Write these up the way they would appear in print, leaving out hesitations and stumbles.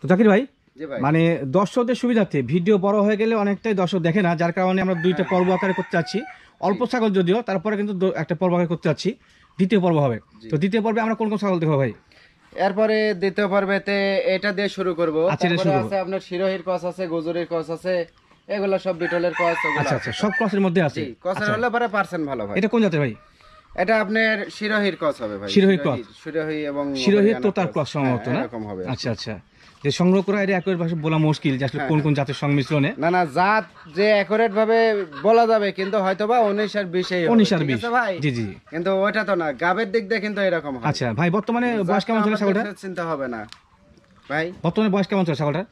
তো জাকির ভাই, মানে দর্শকদের সুবিধার্থে ভিডিও বড় হয়ে গেলে অনেকটাই দর্শক দেখে না, যার কারণে আমরা দুইটা পর্ব আকারে করতে চাচ্ছি। অল্প ছাগল যদিও, তারপরে কিন্তু একটা পর্ব আকারে করতে চাচ্ছি, দ্বিতীয় পর্ব হবে। তো দ্বিতীয় পর্বে আমরা কোন কোন ছাগল দেখবো ভাই? এরপরে দ্বিতীয় পর্বেতে এটা দিয়ে শুরু করবো। তারপরে আছে আপনার শিরোহির ক্রস আছে, গুজুরির ক্রস আছে, এগুলা সব বিটলের ক্রস। আচ্ছা আচ্ছা, সব ক্রসের মধ্যে আছে। ক্রসের হলে পরে পার্সেন্ট ভালো ভাই। এটা কোন জাতের ভাই? এটা আপনার শিরোহির ক্রস হবে ভাই। শিরোহির ক্রস, শিরোহি এবং শিরোহির তো তার ক্রস সম্ভবত না? এরকম হবে। আচ্ছা আচ্ছা, যে সংগ্রহ করা এটা একই ভাবে বলা মুশকিল যে আসলে কোন কোন জাতের সংমিশ্রণে। না না, জাত যে একুরেট ভাবে বলা যাবে, কিন্তু হয়তোবা 19 আর 20 19 আর 20 ভাই। জি জি, কিন্তু ওটা তো না, গাবের দিক দিয়ে কিন্তু এরকম হয়। আচ্ছা ভাই, বর্তমানে বয়স কেমন চলে ছাগলটা? চিন্তা হবে না ভাই, বর্তমানে বয়স কেমন চলে ছাগলটা?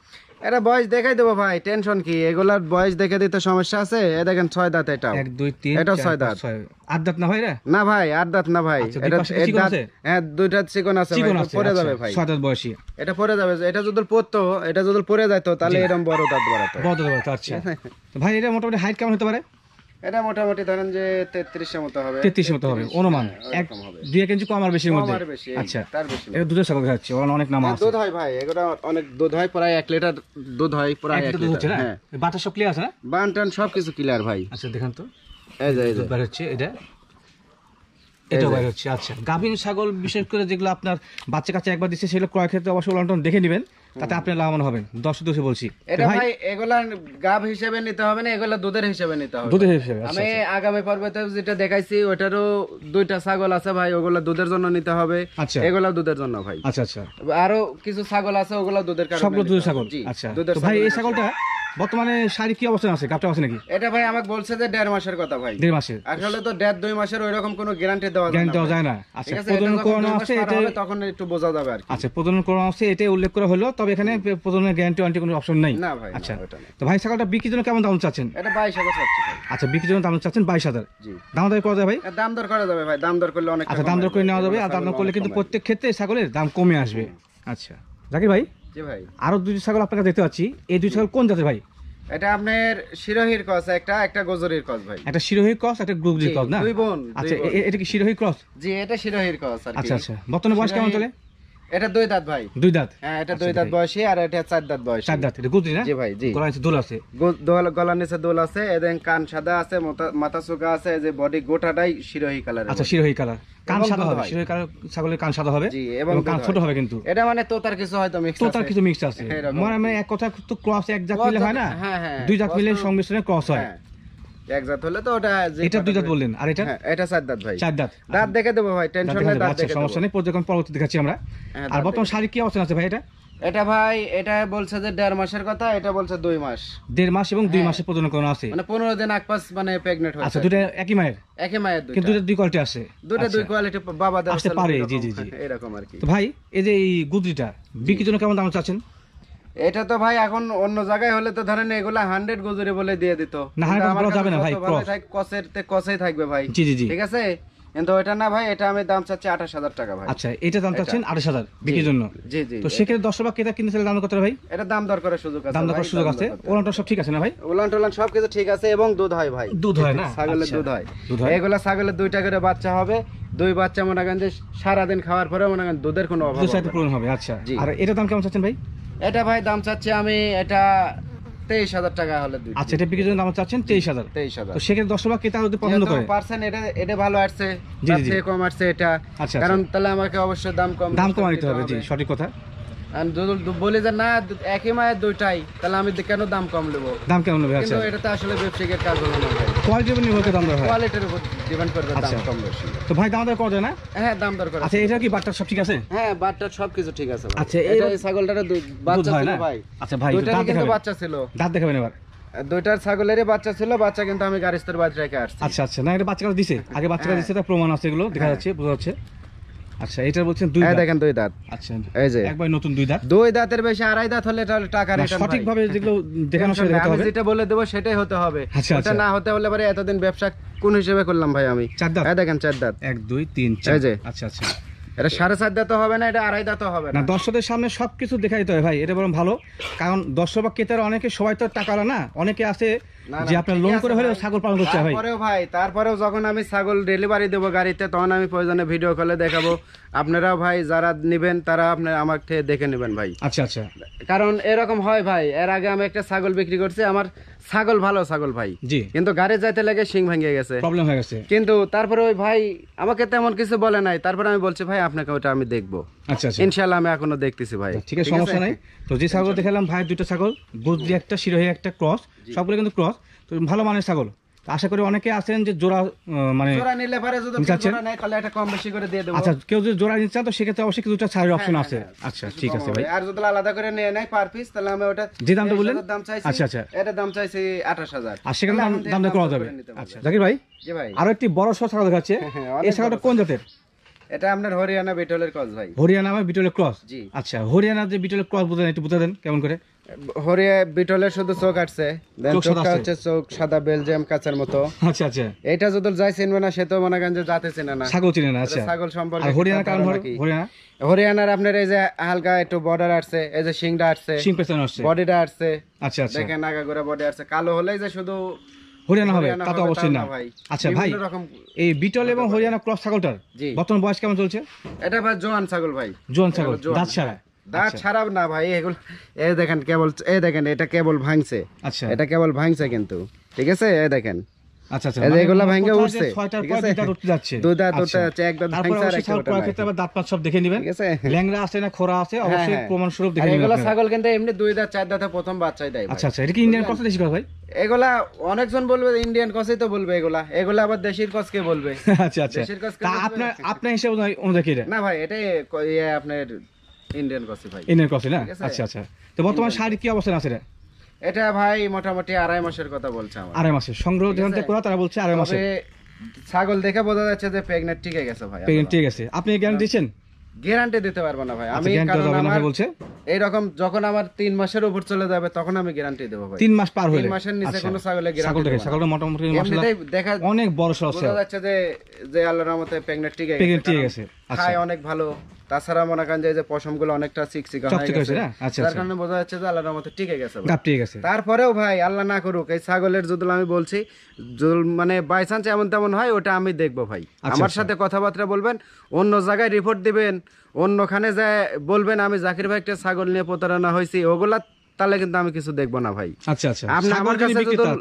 এটা বয়স দেখাই দেবো ভাই, টেনশন কি? এগুলার বয়স দেখে দিতে সমস্যা আছে? এ দেখেন 6 দাঁত। এটা 1 2 3 এটা 6 দাঁত। 8 দাঁত না ভাই রে? না ভাই, 8 দাঁত না ভাই। এটা দাঁত, হ্যাঁ, দুইটা চিকন আছে ভাই, পড়ে যাবে ভাই। 6 দাঁত বয়সী এটা পড়ে যাবে। এটা যদি পড়তো, এটা যদি পড়ে যাইতো তাহলে এরকম বড় দাঁত বাড়াতো। বড় দাঁত বাড়াতো। আচ্ছা তো ভাই, এটা মোটামুটি হাইট কেমন হতে পারে? এটা মোটামুটি ধরেন যে 33 এর মতো হবে। 33 এর মতো হবে অনুমান। 1-2 ইঞ্চি কম আর বেশির মধ্যে। আচ্ছা, তার বেশি এটা দুধের ছাগল খাচ্ছে, অনেক নাম আছে। দুধ হয় ভাই, এগুলো অনেক দুধ হয়, প্রায় 1 লিটার দুধ হয়, প্রায় 1 লিটার। হ্যাঁ, বাটা সব ক্লিয়ার আছে না? বানটান সবকিছু ক্লিয়ার ভাই। আচ্ছা দেখেন তো, এই যে দুধ বের হচ্ছে, এটা বের হচ্ছে। আচ্ছা, গাভীন ছাগল বিশেষ করে যেগুলো আপনার বাচ্চা কাছে একবার দিচ্ছে, সেগুলো ক্রয় ক্ষেত্রে অবশ্যই উলান্টন দেখে নেবেন, তাতে আপনি লাভবান হবেন। দর্শক দোষে বলছি, এটা ভাই এগুলা গাভ হিসেবে নিতে হবে না, এগুলা দুধের হিসেবে নিতে হবে। দুধের হিসেবে। আমি আগামী পর্বতে যেটা দেখাইছি ওটারও 2টা ছাগল আছে ভাই, ওগুলা দুধের জন্য নিতে হবে। আচ্ছা, এগুলা দুধের জন্য ভাই। আচ্ছা আচ্ছা, আরো কিছু ছাগল আছে, ওগুলা দুধের কারণে। সবগুলো দুধের ছাগল। আচ্ছা তো ভাই, এই ছাগলটা বর্তমানে শারীরিক কি অবস্থা আছে? গাবটা আছে নাকি? এটা ভাই আমাকে বলছে যে 1.5 মাসের কথা ভাই। 1.5 মাসের? আসলে তো 1.5-2 মাসের ওইরকম কোনো গ্যারান্টি দেওয়া যায় না। আচ্ছা, প্রজনন করানো আছে, এটা তখন একটু বোঝা যাবে আর কি। আচ্ছা, প্রজনন করানো আছে, এটা উল্লেখ করা হলো, তবে এখানে প্রজননের গ্যারান্টি ওয়ারেন্টি কোনো অপশন নাই না ভাই। আচ্ছা, তো ভাই ছাগলটা বিক্রির জন্য কেমন দাম চাচ্ছেন? এটা 22,000 চাচ্ছি ভাই। আচ্ছা, বিক্রির জন্য দাম চাচ্ছেন 22,000। জি, দাম দর করা যাবে ভাই? দাম দর করা যাবে ভাই, দাম দর করলে অনেক। আচ্ছা, দাম দর করে নেওয়া যাবে, আর দাম দর করলে কিন্তু প্রত্যেক ক্ষেত্রে ছাগলের দাম কমে আসবে। আচ্ছা জাকির ভাই, জি ভাই, আরো দুটি ছাগল আপনাকে দেখতে পাচ্ছি, এই দুই ছাগল কোন জাতের ভাই? এটা আপনার শিরোহির ক্রস, একটা গজরির ক্রস ভাই। একটা শিরোহী ক্রস, একটা গুজরি ক্রস না? দুই বোন। আচ্ছা, এটা কি শিরোহী ক্রস? জি, এটা শিরোহির ক্রস আর কি। আচ্ছা আচ্ছা, বর্তমানে বয়স কেমন চলে? এটা 2 দাঁত ভাই। 2 দাঁত? হ্যাঁ, এটা 2 দাঁত বয়সী, আর এটা 4 দাঁত বয়সী। 4 দাঁত। এটা গুজরি না? জি ভাই, জি। গলার নিচে দোল আছে? গলার নিচে দোল আছে, এদের কান সাদা আছে, মাথা চোখা আছে, যে বডি গোটাটাই শিরোহি কালার। আচ্ছা, শিরোহি কালার, কান সাদা হবে। শিরোহি কালার ছাগলের কান সাদা হবে, জি, এবং কান ছোট হবে কিন্তু। এটা মানে তোতার কিছু হয়তো মিক্স আছে। তোতার কিছু মিক্স আছে, মানে এক কথা তো ক্রস, এক জাত মিলে হয় না? হ্যাঁ হ্যাঁ, 2 জাত মিলে সংমিশ্রণে ক্রস হয়। এক জাত হলে তো ওটা। এটা 2 দাঁত বললেন, আর এটা? এটা 4 দাঁত ভাই। 4 দাঁত। দাঁত দেখে দেবো ভাই, টেনশন নেই, দাঁত দেখে দেবো। সমস্যা নেই, পর্যবেক্ষণ পরবর্তী দেখাচ্ছি আমরা। আর বর্তমান শারীরিক কি অবস্থা আছে ভাই এটা? এটা ভাই, এটা বলছে যে 1.5 মাসের কথা, এটা বলছে 2 মাস। 1.5 মাস এবং 2 মাসে প্রজনন করানো আছে, মানে 15 দিন আগ পাস মানে প্রেগন্যান্ট হয়েছে। আচ্ছা, দুটো একই মায়ের? একই মায়ের, দুটো। কিন্তু দুটো 2 কোয়ালিটি আছে। দুটো 2 কোয়ালিটি বাবা দাও আসতে পারে। জি জি জি, এরকম আর কি। তো ভাই, এই যে এই গুজরিটা বিক্রির জন্য কেমন দাম চাচ্ছেন? এটা তো ভাই এখন অন্য জায়গায় হলে তো ধরেন এগুলা 100 গুজরি বলে দিয়ে দিত। না, 100 বলা যাবে না ভাই, কসেই থাকবে ভাই। জি জি জি, ঠিক আছে, কিন্তু ওটা না ভাই, এটা আমি দাম চাচ্ছি 28,000 টাকা ভাই। আচ্ছা, এটা দাম চাচ্ছেন 28,000 বিক্রির জন্য? জি জি। তো সেক্ষেত্রে 10 টাকা ক্রেতা কিনতে চাইলে দাম কত ভাই? এটা দাম দর করার সুযোগ আছে। দাম দর করার সুযোগ আছে, ওলানটা সব ঠিক আছে না ভাই? ওলান সবকিছু ঠিক আছে, এবং দুধ হয় ভাই। দুধ হয় না? ছাগলের দুধ হয়। এগুলা ছাগলের 2টা করে বাচ্চা হবে, 2 বাচ্চা মনে করেন যে সারাদিন খাওয়ার পরে মনে করেন দুধের কোনো অভাব হবে। আচ্ছা, আর এটা দাম কেমন চাচ্ছেন ভাই? এটা ভাই দাম চাচ্ছি আমি এটা 23,000 টাকা হলে দুই। আচ্ছা, এটা বিক্রির জন্য দাম চাচ্ছেন 23,000। তো সেক্ষেত্রে 10 টাকা ক্রেতা যদি পছন্দ করে, পার্সেন্ট এটা ভালো আসছে, তার থেকে কম আসছে এটা। আচ্ছা, কারণ তাহলে আমাকে অবশ্যই দাম কম নিতে হবে। জি, সঠিক কথা। বলি যে না, একই মায়ের 2টাই, তাহলে আমি কেন দাম কম নেবো? দাম কেমন নেবে? আচ্ছা, কিন্তু এটা তো আসলে ব্যবসায়িকের কাজ হলো না ভাই, কোয়ালিটির উপর নির্ভর করে দাম দর হয়, কোয়ালিটির উপর ডিপেন্ড করবে দাম কম বেশি। তো ভাই, দাম দর করা যায় না? হ্যাঁ, দাম দর করা। আচ্ছা, এটা কি বাটটা সব ঠিক আছে? হ্যাঁ, বাটটা সবকিছু ঠিক আছে। আচ্ছা, এই ছাগলটার বাচ্চা ছিল ভাই। আচ্ছা ভাই, দুইটারই কিন্তু বাচ্চা ছিল। দাঁত দেখাবেন এবার? 2টার ছাগলেরই বাচ্চা ছিল, বাচ্চা কিন্তু আমি গাড়িস্তর বাদ রেখে আসছি। আচ্ছা আচ্ছা, না, এটা বাচ্চা দিছে, আগে বাচ্চা দিছে, তার প্রমাণ আছে, এগুলো দেখা যাচ্ছে, বোঝা যাচ্ছে। আচ্ছা, এটা বলছেন 2 দাঁত? দেখেন 2 দাঁত। আচ্ছা, এই যে একবার নতুন 2 দাঁত। 2 দাঁতের বেশি 2.5 দাঁত হলে তাহলে টাকা রিটার্ন সঠিকভাবে যেগুলো দেখানো সেটা হতে হবে। আমি যেটা বলে দেব সেটাই হতে হবে। আচ্ছা, ওটা না হতে হলে পরে এতদিন ব্যবসা কোন হিসেবে করলাম ভাই আমি? 4 দাঁত? দেখেন 4 দাঁত। 1 2 3 4। এই যে। আচ্ছা আচ্ছা, এটা 4.5 দাঁত হবে না, এটা 2.5 দাঁত হবে না। দর্শকদের সামনে সবকিছু দেখাই দিতে হয় ভাই, এটা বরং ভালো। কারণ দর্শক বা ক্রেতারা অনেকে, সবাই তো টাকা না, অনেকে আছে যে আপনার লোন করে হলেও ছাগল পালন করতে হয় ভাই। তারপরেও যখন আমি ছাগল ডেলিভারি দেবো গাড়িতে, তখন আমি প্রয়োজনে ভিডিও কলে দেখাবো আপনারা ভাই যারা নিবেন তারা আপনারা আমার থেকে দেখে নেবেন ভাই। আচ্ছা আচ্ছা, কারণ এরকম হয় ভাই, এর আগে আমি একটা ছাগল বিক্রি করছি, আমার ছাগল ভালো ছাগল ভাই, জি, কিন্তু গাড়ি যাইতে লাগে শিং ভেঙে গেছে, প্রবলেম হয়ে গেছে। কিন্তু তারপরে ওই ভাই আমাকে তেমন কিছু বলে নাই, তারপরে আমি বলছি ভাই আপনাকে ওটা আমি দেখবো, আচ্ছা আচ্ছা, ইনশাল্লাহ আমি এখনো দেখতেছি ভাই। ঠিক আছে, সমস্যা নাই। তো যে ছাগল দেখালাম ভাই, দুটো ছাগল, গুজরি একটা, শিরোহী একটা, ক্রস, সবগুলো কিন্তু ক্রস, তো ভালো মানের ছাগল। তো আশা করি অনেকে আছেন যে জোড়া মানে জোড়া নিলে পারে, যদি জোড়া নেয় তাহলে একটা কম বেশি করে দিয়ে দেবো। আচ্ছা, কেউ যদি জোড়া নিতে চান তো সেক্ষেত্রে অবশ্যই কিছুটা ছাড়ের অপশন আছে। আচ্ছা ঠিক আছে ভাই, আর যদি আলাদা করে নিয়ে নেয় পার পিস, তাহলে আমি ওটা যে দামটা বললেন, দাম চাইছি, আচ্ছা আচ্ছা, এটা দাম চাইছি 28,000, আর সেখানে দামটা করা যাবে। আচ্ছা জাকির ভাই, জি ভাই, আরো একটি বড় সড় ছাগল দেখাচ্ছে, এই ছাগলটা কোন জাতের? এটা আপনার হরিয়ানা বিটলের ক্রস ভাই। হরিয়ানা বা বিটলের ক্রস? জি। আচ্ছা, হরিয়ানা যে বিটলের ক্রস বুঝেন, একটু বুঝে দেন কেমন করে। হরিয়া বিটলের শুধু চোখ আসছে, চোখটা হচ্ছে চোখ সাদা বেলজিয়াম কাঁচার মতো। আচ্ছা আচ্ছা, এটা যদি যাই চিনবে না সে তো মনে করেন যে জাতে চিনে না, ছাগল চিনে না। আচ্ছা, ছাগল সম্পর্কে। আর হরিয়ানা কারণ হরিয়ানা, হরিয়ানার আপনার এই যে হালকা একটু বর্ডার আসছে, এই যে শিংটা আসছে, শিং পেছনে আসছে, বডিটা আসছে, আচ্ছা আচ্ছা, দেখেন আগাগোড়া বডি আসছে, কালো হলেই যে শুধু হরিয়ানা হবে তা তো অবশ্যই না। আচ্ছা ভাই, বিভিন্ন রকম এই বিটল এবং হরিয়ানা ক্রস ছাগলটার জি বর্তমান বয়স কেমন চলছে? এটা ভাই জোয়ান ছাগল ভাই, জোয়ান ছাগল, জোয়ান, দাঁত ছাড়া? দাঁত ছাড়া না ভাই, এগুলো এই দেখেন কেবল, এই দেখেন এটা কেবল ভাঙছে, আচ্ছা, এটা কেবল ভাঙছে কিন্তু, ঠিক আছে, এই দেখেন, আচ্ছা আচ্ছা, এই যে মানে এগুলা মোট ভাঙে কথা উঠছে, যে ছয়টার ঠিক পর আছে? দুই দাঁত উঠতে যাচ্ছে। দুই দাঁত আচ্ছা। উঠতে যাচ্ছে, এক দাঁত তারপরে ভাঙছে আর অবশ্যই একটা ছাগল ওঠে ক্রয় নাই, ক্ষেত্রে আবার দাঁত পাঁচ সব দেখে নেবেন, ঠিক আছে? ল্যাংড়া আছে না খোরা আছে অবশ্যই হ্যাঁ। প্রমাণ স্বরূপ আর দেখে নেবেন এগুলা আপনারা। ছাগল কিন্তু এমনি দুই দাঁত চার দাঁতে প্রথম বাচ্চাই দেয় ভাই। আচ্ছা আচ্ছা, এটা কি ইন্ডিয়ান ক্রস দেশি ক্রস ভাই? এগুলা অনেকজন বলবে ইন্ডিয়ান কসই তো বলবে, এগুলা আবার দেশির কস কে বলবে? আচ্ছা আচ্ছা, দেশির কস কে তা বলবে? আপনার আপনার হিসাব অনুযায়ী কি এটা? না ভাই, এটাই আপনার ইন্ডিয়ান কসই ভাই। ইন্ডিয়ান ক্রস না? ঠিক আছে? আচ্ছা আচ্ছা, তো বর্তমান শাড়ি কি অবস্থান আছে এটা? এটা ভাই মোটামুটি 2.5 মাসের কথা বলছে আমার। 2.5 মাসের সংগ্রহ যেখান থেকে করা, তারা বলছে 2.5 মাসের। তবে ছাগল দেখে বোঝা যাচ্ছে যে প্রেগনেন্ট টিকে গেছে ভাই। পেগেন্ট ঠিক আছে, আপনি গ্যারান্টি দিচ্ছেন? গ্যারান্টি দিতে পারবো না ভাই আমি, গ্যারান্টি কারণ দেবেন না আমার ভাই বলছে? এইরকম যখন আমার 3 মাসের উপর চলে যাবে তখন আমি গ্যারান্টি দেবো ভাই। 3 মাস পার হলে? 3 মাসের নিচে আচ্ছা। কোনো ছাগলে গ্যারান্টি ছাগলটা দেবো না। ছাগলটা মোটামুটি মাশাআল্লাহ এমনিতেই দেখা অনেক বড় সড় আছে, বোঝা যাচ্ছে যে আল্লাহর রহমতে প্রেগনেন্ট টিকে প্রেগনেন্ট ঠিক গেছে, আছে। আচ্ছা, খায় অনেক ভালো, তাছাড়া মনে করেন যে পশমগুলো অনেকটা চিকচিকা হয়ে চকচকে হয়েছে গেছে, না? আচ্ছা তার আচ্ছা, কারণে বোঝা যাচ্ছে যে আল্লাহর রহমতে টিকে গেছে ভাই। গাপ ঠিক আছে। তারপরেও ভাই আল্লাহ না করুক এই ছাগলের যদি আমি বলছি মানে বাই চান্স এমন তেমন হয়, ওটা আমি দেখবো ভাই। আমার সাথে কথাবার্তা বলবেন, অন্য জায়গায় রিপোর্ট দিবেন, অন্যখানে যায় বলবেন আমি জাকির ভাই একটা ছাগল নিয়ে প্রতারণা হয়েছি, ওগুলা তাহলে কিন্তু আমি কিছু দেখবো না ভাই। আচ্ছা আচ্ছা, আপনি আমার কাছে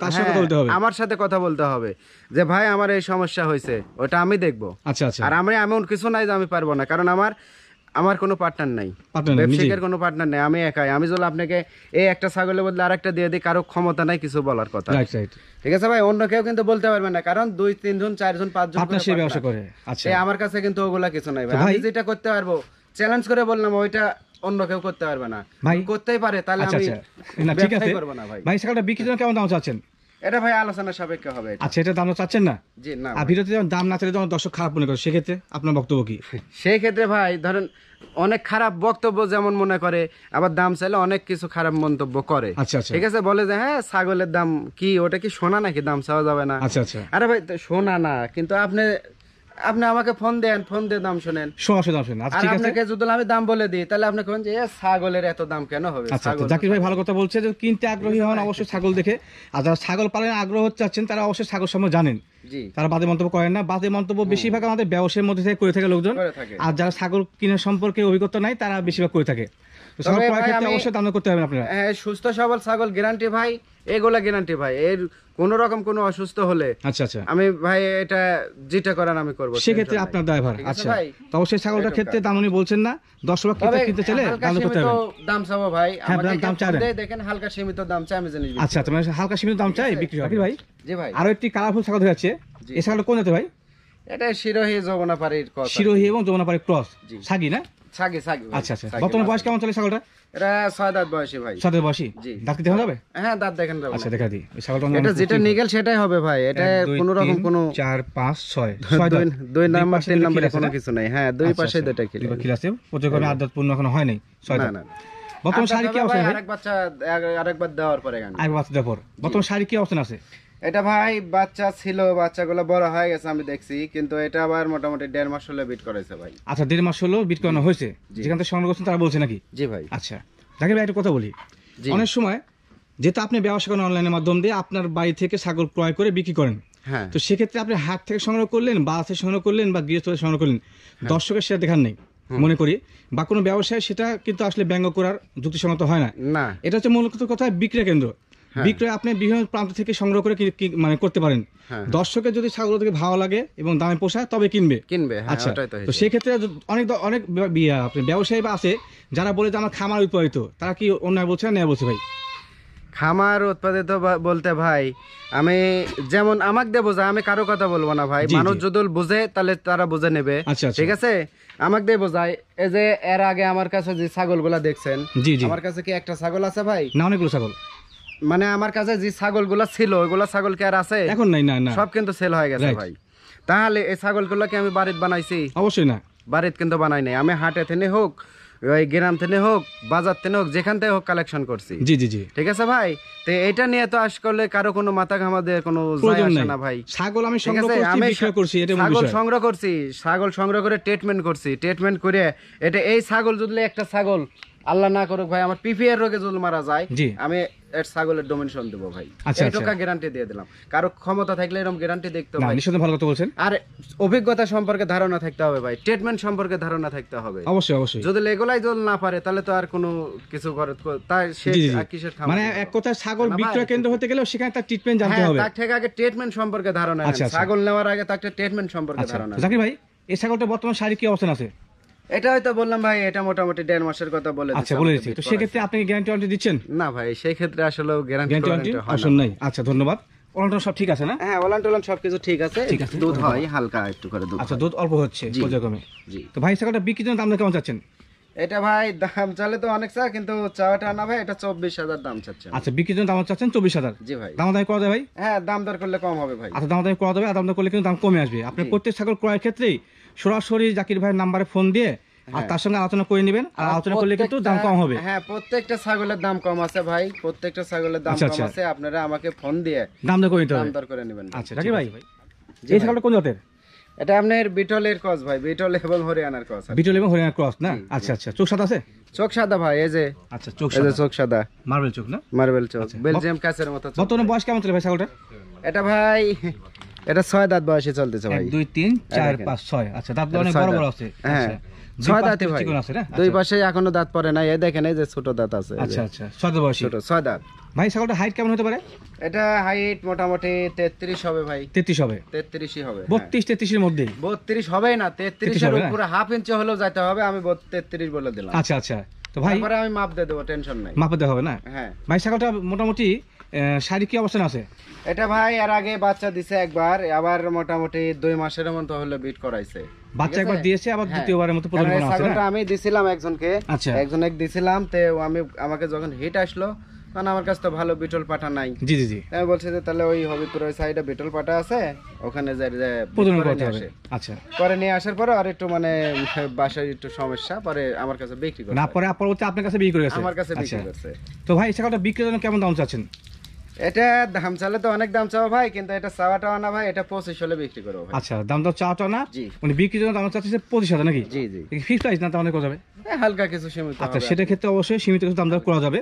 তার সাথে কথা বলতে হবে, আমার সাথে কথা বলতে হবে যে ভাই আমার এই সমস্যা হয়েছে, ওটা আমি দেখবো। আচ্ছা আচ্ছা, আর আমি এমন কিছু নাই যে আমি পারবো না, কারণ আমার কোনো পার্টনার নাই, পার্টনার নেই, নিজেই। ব্যবসায়িকের কোনো পার্টনার নেই, আমি একাই। আমি যদি আপনাকে এই একটা ছাগলের বদলে আরেকটা দিয়ে দিই, কারো ক্ষমতা নাই কিছু বলার কথা, রাইট রাইট, ঠিক আছে ভাই? অন্য কেউ কিন্তু বলতে পারবে না, কারণ 2 3 জন 4 জন 5 জন আপনার সেই ব্যবসা করে। আচ্ছা, আমার কাছে কিন্তু ওগুলা কিছু নাই ভাই। তো ভাই- আমি যেটা করতে পারবো চ্যালেঞ্জ করে বললাম, ওইটা অন্য কেউ করতে পারবে না ভাই। করতেই পারে, তাহলে আচ্ছা আমি আচ্ছা, না ঠিক আছে ব্যবসাই করবো না ভাই। ভাই, ছাগলটা বিক্রির জন্য কেমন দাম চাচ্ছেন? এটা ভাই আলোচনা সাপেক্ষে হবে এটা। আচ্ছা, এটা দাম চাচ্ছেন না? জি না আর ভিডিওতে যখন দাম না চাইলে যখন দর্শক খারাপ মনে করে, সেক্ষেত্রে আপনার বক্তব্য কি? সেই ক্ষেত্রে ভাই ধরেন অনেক খারাপ বক্তব্য যেমন মনে করে, আবার দাম চাইলে অনেক কিছু খারাপ মন্তব্য করে। আচ্ছা আচ্ছা, ঠিক আছে, বলে যে হ্যাঁ ছাগলের দাম কি, ওটা কি সোনা নাকি, দাম চাওয়া যাবে না? আচ্ছা আচ্ছা, আরে ভাই সোনা না, কিন্তু আপনি আমাকে ফোন দেন, ফোন দিয়ে দাম শোনেন, সমস্যা দাম শুনেন। আচ্ছা আর ঠিক আছে, আপনাকে যদি আমি দাম বলে দিই তাহলে আপনি কোন যে ছাগলের এত দাম কেন হবে? আচ্ছা আচ্ছা, জাকির ভাই ভালো কথা বলছে যে কিনতে আগ্রহী হন অবশ্যই ছাগল দেখে, আর যারা ছাগল পালনে আগ্রহ চাচ্ছেন তারা অবশ্যই ছাগল সম্বন্ধে জানেন, জি তারা বাদে মন্তব্য করেন না। বাদে মন্তব্য বেশিরভাগ আমাদের ব্যবসায়ের মধ্যে থেকে করে থাকে লোকজন, করে থাকে। আর যারা ছাগল কেনার সম্পর্কে অভিজ্ঞতা নাই তারা বেশিরভাগ করে থাকে। তো ছাগল তবে ক্রয়ের ভাই ক্ষেত্রে আমি- অবশ্যই দাম দর করতে হবে আপনারা। হ্যাঁ, সুস্থ সবল ছাগল গ্যারান্টি ভাই, এগুলা গ্যারান্টি ভাই। এর কোন রকম কোনো অসুস্থ হলে আচ্ছা আচ্ছা, আমি ভাই এটা যেটা করার আমি করবো, সেক্ষেত্রে tension নাই। আপনার ড্রাইভার। ঠিক আছে আচ্ছা, ভাই? তো অবশ্যই ছাগলটার ক্ষেত্রে দাম উনি বলছেন না, 10 লাখ তবে কিনতে চাইলে হালকা দাম দর করতে সীমিত হবে। দাম চাবো ভাই, হ্যাঁ, আমাকে দাম কেউ চাইবেন। ফোন দেয়, দেখেন হালকা সীমিত দাম চাই, আমি জিনিস বিক্রি আচ্ছা, তোমার হালকা সীমিত দাম চাই বিক্রি হবে ভাই। জি ভাই। আরো একটি কালারফুল ছাগল দেখাচ্ছে, জি। এই ছাগলটা কোন জাতের ভাই? এটা শিরোহী যমুনাপাড়ির কথা। শিরোহী এবং যমুনাপাড়ি ক্রস, জি। ছাগি না? ছাগি ছাগি ভাই, আচ্ছা আচ্ছা, ছাগি বর্তমান মাছ। বয়স কেমন চলে ছাগলটা? এটা 6 দাঁত বয়সী ভাই। সাথে বয়সী, জি। দাঁত কি দেখা যাবে? হ্যাঁ দাঁত দেখেন যাবে। আচ্ছা দেখা দিই, এই ছাগলটা এটা যেটা নিগেল সেটাই হবে ভাই, এটা কোনো রকম কোনো 4 5 6 দুই নাম্বার 3 নাম্বারে কোনো কিছু নাই। হ্যাঁ দুই পাশে দুইটা কিলো। কিলো আছে, পর্যক্রমে আদাত পূর্ণ এখনো হয় নাই, 6 না দাঁত। না, বর্তমান শাড়ি কি অবস্থা ভাই? আরেক বাচ্চা আরেকবার দেওয়ার পরে গান। আগে বাচ্চা দেওয়ার পর বর্তমান শাড়ি কি অবস্থা আছে? এটা ভাই বাচ্চা ছিল, বাচ্চাগুলো বড় হয়ে গেছে আমি দেখছি, কিন্তু এটা আবার মোটামুটি 1.5 মাস হলে বিট করেছে ভাই। আচ্ছা, 1.5 মাস হলো বিট করানো হয়েছে, যেখান থেকে সংগ্রহ করছেন তারা বলছে নাকি? জি ভাই। আচ্ছা, জাকির ভাই একটা কথা বলি, জি। অনেক সময় যেহেতু আপনি ব্যবসা করেন অনলাইনের মাধ্যম দিয়ে, আপনার বাড়ি থেকে ছাগল ক্রয় করে বিক্রি করেন, হ্যাঁ তো সেক্ষেত্রে আপনি হাট থেকে সংগ্রহ করলেন বা আছে সংগ্রহ করলেন বা গৃহস্থ থেকে সংগ্রহ করলেন, দর্শকের সেটা দেখার নেই মনে করি, বা কোনো ব্যবসায় সেটা কিন্তু আসলে ব্যঙ্গ করার যুক্তিসঙ্গত হয় না। না এটা হচ্ছে মূলত কথা বিক্রয় কেন্দ্র। বিক্রয় আপনি বিভিন্ন প্রান্ত থেকে সংগ্রহ করে মানে করতে পারেন। দর্শকের যদি ছাগল থেকে ভালো লাগে এবং দামে পোষায় তবে কিনবে। হ্যাঁ, আচ্ছা, ওটাই তো তো সেই ক্ষেত্রে অনেক অনেক আপনি ব্যবসায়ী বা আছে যারা বলে যে আমার খামার উৎপাদিত, তারা কি অন্যায় বলছে না ন্যায় বলছে ভাই? খামার উৎপাদিত বলতে ভাই আমি যেমন আমাকে দিয়ে বোঝা, আমি কারো কথা বলবো না ভাই, মানুষ যদি বুঝে তাহলে তারা বুঝে নেবে। আচ্ছা, ঠিক আছে, আমাকে দিয়ে বোঝায়। এই যে এর আগে আমার কাছে যে ছাগলগুলা দেখছেন, জি জি, আমার কাছে কি একটা ছাগল আছে ভাই? না, অনেকগুলো ছাগল। মানে আমার কাছে যে ছাগলগুলা ছিল ওইগুলা ছাগল কি আর আছে? এখন নাই, না না, সব কিন্তু সেল হয়ে গেছে ভাই। তাহলে এই ছাগলগুলো কি আমি বাড়িতে বানাইছি? অবশ্যই না, বাড়িতে কিন্তু বানাই নাই। আমি হাটে থেকে হোক, ওই গ্রাম থেকে হোক, বাজার থেকে হোক, যেখান থেকে হোক কালেকশন করছি। জি জি জি, ঠিক আছে ভাই। তো এটা নিয়ে তো আসলে কারো কোনো মাথা ঘামাদের কোনো যায় আসে না ভাই। ছাগল আমি সংগ্রহ করছি, বিক্রয় করছি, এটা মূল ছাগল বিষয়। সংগ্রহ করছি, ছাগল সংগ্রহ করে ট্রিটমেন্ট করছি, ট্রিটমেন্ট করে এটা এই ছাগল যদি একটা ছাগল আল্লাহ না করুক ভাই আমার পিপিআর রোগে যদি মারা যায়, আমি এর ছাগলের ডোমিনেশন দেবো ভাই। এই টাকা গ্যারান্টি দিয়ে দিলাম। কারো ক্ষমতা থাকলে এরকম গ্যারান্টি দেখতে হবে। নিশ্চয়ই ভালো কথা বলছেন। আর অভিজ্ঞতা সম্পর্কে ধারণা থাকতে হবে ভাই, ট্রিটমেন্ট সম্পর্কে ধারণা থাকতে হবে। অবশ্যই অবশ্যই, যদি এগুলাই যদি না পারে তাহলে তো আর কোনো কিছু করে তাই সে কিসের খামার? মানে এক কথা ছাগল বিক্রয় কেন্দ্র হতে গেলে সেখানে তার ট্রিটমেন্ট জানতে হবে। তার থেকে আগে ট্রিটমেন্ট সম্পর্কে ধারণা নেন। ছাগল নেওয়ার আগে তার ট্রিটমেন্ট সম্পর্কে ধারণা। জাকির ভাই, এই ছাগলটা বর্তমান শারীরিক কি অবস্থান আছে? এটা হয়তো বললাম ভাই, এটা মোটামুটি 1.5 মাসের কথা বলে আচ্ছা, বলে দিচ্ছি। তো সেক্ষেত্রে আপনি গ্যারান্টি দিচ্ছেন? না ভাই, সেই ক্ষেত্রে আসলে গ্যারান্টি অপশন নাই। আচ্ছা, ধন্যবাদ। ওলান সব ঠিক আছে না? হ্যাঁ, ওলান সবকিছু ঠিক আছে। দুধ হয় হালকা একটু করে দুধ। আচ্ছা, দুধ অল্প হচ্ছে পর্যায়ক্রমে। জি। তো ভাই ছাগলটা বিক্রির জন্য দাম কেমন চাচ্ছেন? এটা ভাই দাম চালে তো অনেক চা, কিন্তু চাওয়াটা না ভাই, এটা 24,000 দাম চাচ্ছেন। আচ্ছা, বিক্রির জন্য দাম চাচ্ছেন 24,000? জি ভাই। দামাদামি করা যায় ভাই? হ্যাঁ, দাম দর করলে কম হবে ভাই। আচ্ছা, দামাদামি করা যাবে। আর দাম দর করলে কিন্তু দাম কমে আসবে। আপনি প্রত্যেক ছাগল ক্রয়ের ক্ষেত্রেই সরাসরি জাকির ভাইয়ের নাম্বারে ফোন দিয়ে আর তার সঙ্গে আলোচনা করে নেবেন। আর আলোচনা করলে কিন্তু দাম কম হবে। হ্যাঁ, প্রত্যেকটা ছাগলের দাম কম আছে ভাই, প্রত্যেকটা ছাগলের দাম কম আছে। আপনারা আমাকে ফোন দিয়ে দাম দর করে নিতে হবে, দাম দর করে নেবেন। আচ্ছা জাকির ভাই, এই ছাগলটা কোন জাতের? এটা আপনার বিটলের ক্রস ভাই, বিটল এবং হরিয়ানার ক্রস। বিটল এবং হরিয়ানা ক্রস না? আচ্ছা আচ্ছা, চোখ সাদা আছে? চোখ সাদা ভাই, এই যে। আচ্ছা, চোখ সাদা, মার্বেল চোখ না? মার্বেল চোখ, বেলজিয়াম ক্যাসের মতো। বর্তমানে বয়স কেমন চলে ভাই ছাগলটা? এটা ভাই এটা 6 দাঁত বয়সে চলতেছে ভাই। 1 2 3 4 5 6। আচ্ছা, দাঁত অনেক বড় বড় আছে। হ্যাঁ, 6 দাঁতে ভাই, দুই পাশে এখনো দাঁত পড়ে না। এই দেখেন, এই যে ছোট দাঁত আছে। আচ্ছা আচ্ছা, 6 দাঁত বয়সী, ছোট 6 দাঁত। ভাই ছাগলটা হাইট কেমন হতে পারে? এটা হাইট মোটামুটি 33 হবে ভাই। 33 হবে? 33ই হবে। 32 33 এর মধ্যে? 32 হবে না, 33 এর উপরে হাফ ইঞ্চি হলেও যাইতে হবে। আমি 33 বলে দিলাম। আচ্ছা আচ্ছা, তো ভাই তারপরে আমি মাপ দিয়ে দেবো, টেনশন নাই। মাপ দিতে হবে না? হ্যাঁ ভাই, ছাগলটা মোটামুটি শারীরিক কি অবস্থান আছে? এটা ভাই এর আগে বাচ্চা দিছে একবার, আবার মোটামুটি 2 মাসের মতো হলো বিট করাইছে। বাচ্চা একবার দিয়েছে, আবার দ্বিতীয়বারের মতো প্রজনন করা আছে। ছাগলটা আমি দিছিলাম একজনকে, আচ্ছা, একজনকে দিছিলাম। তে আমাকে যখন হিট আসলো, কারণ আমার কাছে তো ভালো বিটল পাঠা নাই। জি জি জি, আমি বলছি যে তাহলে ওই হবিপুর ওই সাইডে বিটল পাঠা আছে, ওখানে যাই প্রজনন করতে হবে। আচ্ছা, পরে নিয়ে আসার পরে আর একটু মানে বাসায় একটু সমস্যা, পরে আমার কাছে বিক্রি করে না, পরে পরবর্তী আপনার কাছে বিক্রি করে গেছে? আমার কাছে বিক্রি করছে। তো ভাই ছাগলটা বিক্রির জন্য কেমন দাম চাচ্ছেন? এটা দাম চালে তো অনেক দাম চাওয়া ভাই, কিন্তু এটা চাওয়াটা না ভাই, এটা 25 হলে বিক্রি করবো ভাই। আচ্ছা, দাম দাম চাওয়াটা না? জি। মানে বিক্রির জন্য দাম চাচ্ছে 25,000 নাকি? জি জি, ফিক্সড প্রাইস না, তাহলে করা যাবে? হালকা কিছু সীমিত। আচ্ছা, সেটা ক্ষেত্রে অবশ্যই সীমিত কিছু দাম দর করা যাবে।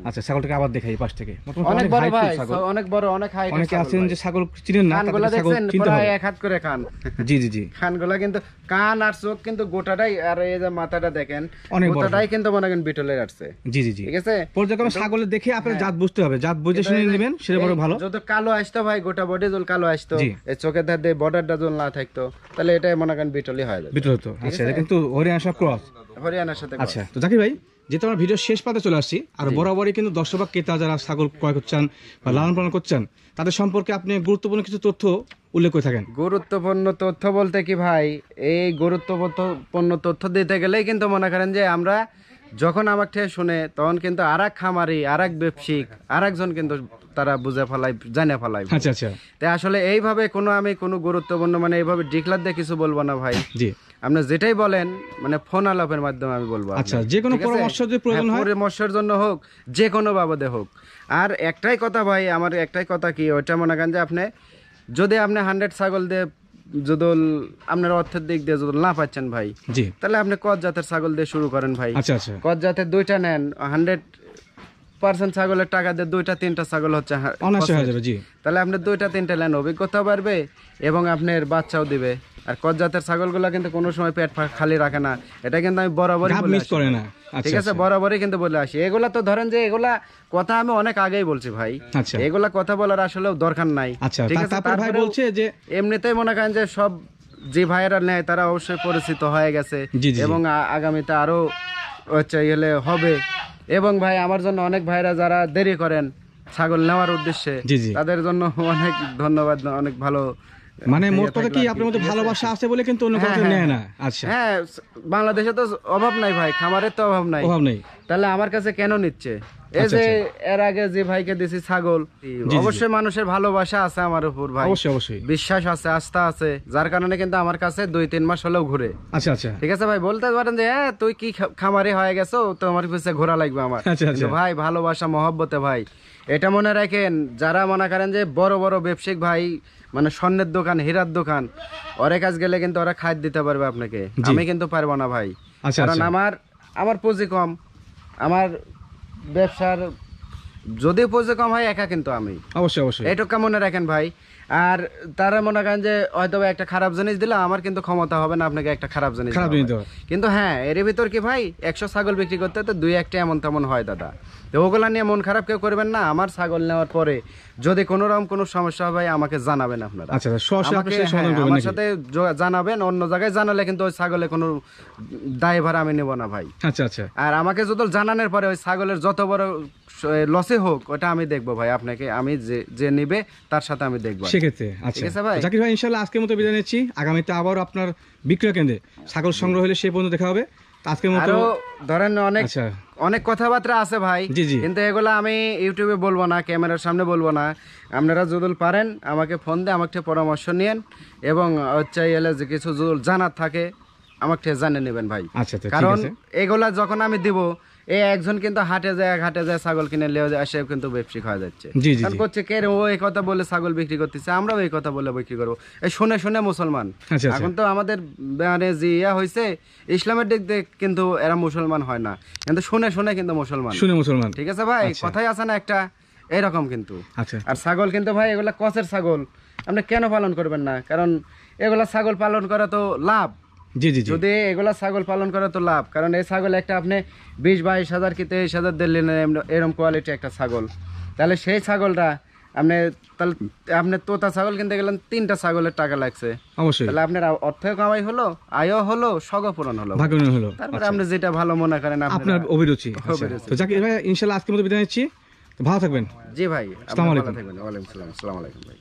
আচ্ছা, ছাগলটাকে আবার দেখাই পাশ থেকে। অনেক বড় ভাই, অনেক বড়, অনেক হাইট। অনেকে আছেন যে ছাগল চিনেন না, কানগুলা দেখছেন প্রায় এক হাত করে কান। জি জি জি, কানগুলা কিন্তু, কান আর চোখ কিন্তু গোটাটাই, আর এই যে মাথাটা দেখেন গোটাটাই কিন্তু মনে করেন বিটলের আসছে। জি জি জি, ঠিক আছে। পর্যায়ক্রমে ছাগলের দেখে আপনার জাত বুঝতে হবে, জাত বুঝে শুনে নেবেন, সেটা বড় ভালো। যদি কালো আসতো ভাই, গোটা বডি যদি কালো আসতো, এই চোখের ধার দিয়ে বর্ডারটা যদি না থাকতো, তাহলে এটা মনে করেন বিটলই হয়ে যাবে। বিটল হতো। আচ্ছা, এটা কিন্তু হরিয়ানা ক্রস। হরিয়ানার সাথে। আচ্ছা, তো জাকির ভাই, যেহেতু আমরা ভিডিও শেষ পাতে চলে আসছি, আর বরাবরই কিন্তু দর্শক বা ক্রেতা যারা ছাগল ক্রয় করছেন বা লালন পালন করছেন, তাদের সম্পর্কে আপনি গুরুত্বপূর্ণ কিছু তথ্য উল্লেখ করে থাকেন। গুরুত্বপূর্ণ তথ্য বলতে কি ভাই, এই গুরুত্বপূর্ণ তথ্য দিতে গেলেই কিন্তু মনে করেন যে আমরা যখন আমার থেকে শুনে, তখন কিন্তু আর এক খামারি, আর এক ব্যবসায়িক, আর একজন কিন্তু তারা বুঝে ফেলাই, জানে ফেলাই। আচ্ছা আচ্ছা, তাই আসলে এইভাবে আমি কোনো গুরুত্বপূর্ণ মানে এইভাবে ডিক্লার দিয়ে কিছু বলবো না ভাই। জি, আপনি যেটাই বলেন মানে ফোন আলাপের মাধ্যমে আমি বলবো। আচ্ছা, যে কোনো পরামর্শ যদি প্রয়োজন হয়, পরামর্শের জন্য হোক, যে কোনো বাবদে হোক। আর একটাই কথা ভাই, আমার একটাই কথা কি, ওইটা মনে করেন যে আপনি যদি আপনি 100 ছাগল দিয়ে যদি আপনার অর্থের দিক দিয়ে যদি না পাচ্ছেন ভাই, জি, তাহলে আপনি কত জাতের ছাগল দিয়ে শুরু করেন ভাই। আচ্ছা আচ্ছা, কত জাতের 2টা নেন, 100% ছাগলের টাকা দিয়ে 2টা 3টা ছাগল হচ্ছে অনায়াসে হয়ে যাবে। জি, তাহলে আপনি 2টা 3টা নেন, অভিজ্ঞতা বাড়বে এবং আপনার বাচ্চাও দিবে। আর কত জাতের ছাগলগুলো কিন্তু কোনো সময় পেট খালি রাখে না, এটা কিন্তু আমি বরাবরই বলে মিস আসি। করে না। ঠিক আছে, বরাবরই কিন্তু বলে আসি। এগুলা তো ধরেন যে এগুলা কথা আমি অনেক আগেই বলছি ভাই, আচ্ছা এগুলা কথা বলার আসলে দরকার নাই। আচ্ছা, ঠিক আছে, তারপর ভাই তারপরেও বলছে যে এমনিতেই মনে করেন যে সব যে ভাইয়েরা নেয় তারা অবশ্যই পরিচিত হয়ে গেছে জি, জি, এবং আগামীতে আরো হচ্ছে ইয়েলে হবে। এবং ভাই আমার জন্য অনেক ভাইরা যারা দেরি করেন ছাগল নেওয়ার উদ্দেশ্যে, জি, জি। তাদের জন্য অনেক ধন্যবাদ, অনেক ভালো। মানে মোট কথা কি আপনার মধ্যে ভালোবাসা আছে বলে কিন্তু অন্য কথা নেয় না। আচ্ছা, হ্যাঁ, বাংলাদেশে তো অভাব নাই ভাই, খামারের তো অভাব নাই, অভাব নেই। তাহলে আমার কাছে কেন নিচ্ছে? এই যে এর আগে যে ভাইকে দিছি ছাগল, অবশ্যই মানুষের ভালোবাসা আছে আমার উপর ভাই, অবশ্যই অবশ্যই বিশ্বাস আছে, আস্থা আছে, যার কারণে কিন্তু আমার কাছে 2-3 মাস হলেও ঘুরে। আচ্ছা আচ্ছা ঠিক আছে ভাই, বলতে পারেন যে হ্যাঁ তুই কি খামারি হয়ে গেছো, তোমার পিছনে ঘোরা লাগবে আমার। আচ্ছা, আচ্ছা। কিন্তু ভাই ভালোবাসা মহব্বতে ভাই, এটা মনে রাখেন, যারা মনে করেন যে বড় বড় ব্যবসায়িক ভাই, মানে স্বর্ণের দোকান, হীরার দোকান, ওরে কাজ গেলে কিন্তু ওরা খাদ্য দিতে পারবে আপনাকে, আমি কিন্তু পারবো না ভাই। আচ্ছা, কারণ আমার পুঁজি কম, আমার ব্যবসার যদি পুঁজি কম হয় একা কিন্তু আমি, অবশ্যই অবশ্যই এটুকু মনে রাখেন ভাই। আর তারা মনে করেন যে হয়তো একটা খারাপ জিনিস দিলে আমার কিন্তু ক্ষমতা হবে না আপনাকে একটা খারাপ জিনিস দেওয়ার। কিন্তু হ্যাঁ, এর ভিতর কি ভাই 100 ছাগল বিক্রি করতে তো 2-1টা এমন তেমন হয় দাদা, তো ওগুলা নিয়ে মন খারাপ কেউ করবেন না। আমার ছাগল নেওয়ার পরে যদি কোনো রকম কোনো সমস্যা হয় আমাকে জানাবেন আপনারা। আচ্ছা, আমার সাথে জানাবেন, অন্য জায়গায় জানালে কিন্তু ওই ছাগলে কোনো দায়ভার আমি নেব না ভাই। আচ্ছা আচ্ছা, আর আমাকে যদি জানানোর পরে ওই ছাগলের যত বড় লসে হোক ওটা আমি দেখবো ভাই, আপনাকে আমি যে নিবে তার সাথে আমি দেখবো সেক্ষেত্রে। আচ্ছা জাকির ভাই, ইনশাআল্লাহ আজকের মতো বিদায় নিচ্ছি। আগামীতে আবার আপনার বিক্রয় কেন্দ্রে ছাগল সংগ্রহ হলে সেই পর্যন্ত দেখা হবে। আজকের মতো ধরেন অনেক কথাবার্তা আছে ভাই, কিন্তু এগুলো আমি ইউটিউবে বলবো না, ক্যামেরার সামনে বলবো না। আপনারা যদি পারেন আমাকে ফোন দিয়ে আমাকে পরামর্শ নিয়েন এবং হচ্ছে এলে যে কিছু যদি জানার থাকে আমাকে জানিয়ে নেবেন ভাই। কারণ এগুলা যখন আমি দিব, এই একজন কিন্তু হাটে যায় ছাগল কিনে লিয়ে আসে কিন্তু ব্যবসায়িক হয়ে যাচ্ছে, করছে কে ও এই কথা বলে ছাগল বিক্রি করতেছে, আমরাও এই কথা বলে বিক্রি করবো, এই শুনে শুনে মুসলমান। এখন তো আমাদের মানে যে ইয়া হয়েছে ইসলামের দিক দিয়ে কিন্তু এরা মুসলমান হয় না, কিন্তু শুনে শুনে কিন্তু মুসলমান। ঠিক আছে ভাই, কথাই আছে না একটা এরকম কিন্তু। আর ছাগল কিন্তু ভাই এগুলা কচের ছাগল, আপনি কেন পালন করবেন না? কারণ এগুলা ছাগল পালন করা তো লাভ। যদি এগুলা ছাগল পালন করা তো লাভ, কারণ এই ছাগল একটা আপনি 20-22 হাজার কি 23,000 দিলেন এরকম কোয়ালিটি একটা ছাগল, তাহলে সেই ছাগলটা আপনি তোতা ছাগল কিনতে গেলেন 3টা ছাগলের টাকা লাগছে, তাহলে আপনার অর্থ কামাই হলো, আয়ও হলো, সগ পূরণ হলো, তারপরে আপনি যেটা ভালো মনে করেন আপনার অভিরুচি। ইনশাআল্লাহ আজকের মতো বিদায় নিচ্ছি, ভালো থাকবেন। জি ভাই, আসসালামু আলাইকুম। ওয়ালাইকুম আসসালাম, আসসালামু আলাইকুম ভাই।